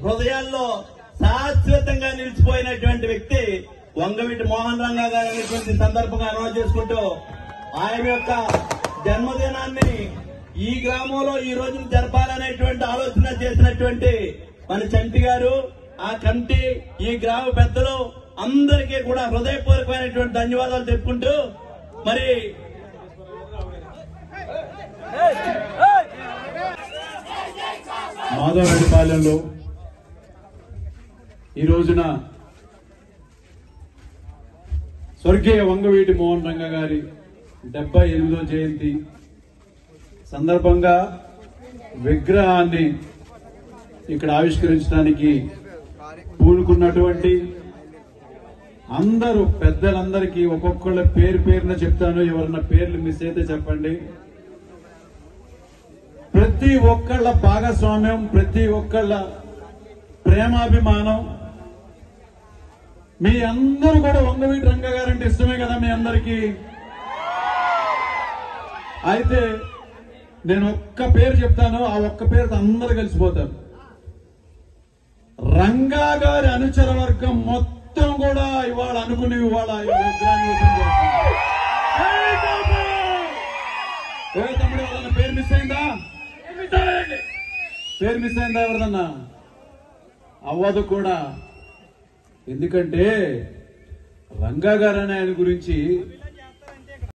హృదయాల్లో శాశ్వతంగా నిలిచిపోయినటువంటి వ్యక్తి వంగవీటి మోహన్ రంగా గారు అనేటువంటి సందర్భంగా అనౌన్స్ చేసుకుంటూ ఆయన యొక్క జన్మదినాన్ని ఈ గ్రామంలో ఈ రోజు జరపాలనేటువంటి ఆలోచన చేసినటువంటి మన చంటి గారు, ఆ కమిటీ, ఈ గ్రామ పెద్దలు అందరికీ కూడా హృదయపూర్వకమైనటువంటి ధన్యవాదాలు చెప్పుకుంటూ మరి మాధవరెడ్డిపాలెంలో ఈ రోజున స్వర్గీయ వంగవీటి మోహన్ రంగా గారి 78వ జయంతి సందర్భంగా విగ్రహాన్ని ఇక్కడ ఆవిష్కరించడానికి పూనుకున్నటువంటి అందరూ పెద్దలందరికీ ఒక్కొక్కళ్ళ పేరున చెప్తాను. ఎవరన్నా పేర్లు మిస్ అయితే చెప్పండి. ప్రతి ఒక్కళ్ళ భాగస్వామ్యం, ప్రతి ఒక్కళ్ళ ప్రేమాభిమానం, మీ అందరూ కూడా వంగవీటి రంగా గారంటే ఇష్టమే కదా మీ అందరికీ. అయితే నేను ఒక్క పేరు చెప్తాను, ఆ ఒక్క పేరుతో అందరు కలిసిపోతారు. రంగా గారి అనుచర వర్గం మొత్తం కూడా ఇవాళ అనుకుని ఇవాళ విగ్రహాన్ని ఓపెన్ చేస్తారు. తమ్ముడు ఎవరన్నా పేరు మిస్ అయిందా? పేరు మిస్ అయిందా ఎవరిదన్నా? అవ్వదు కూడా. ఎందుకంటే రంగా గారు అనే ఆయన గురించి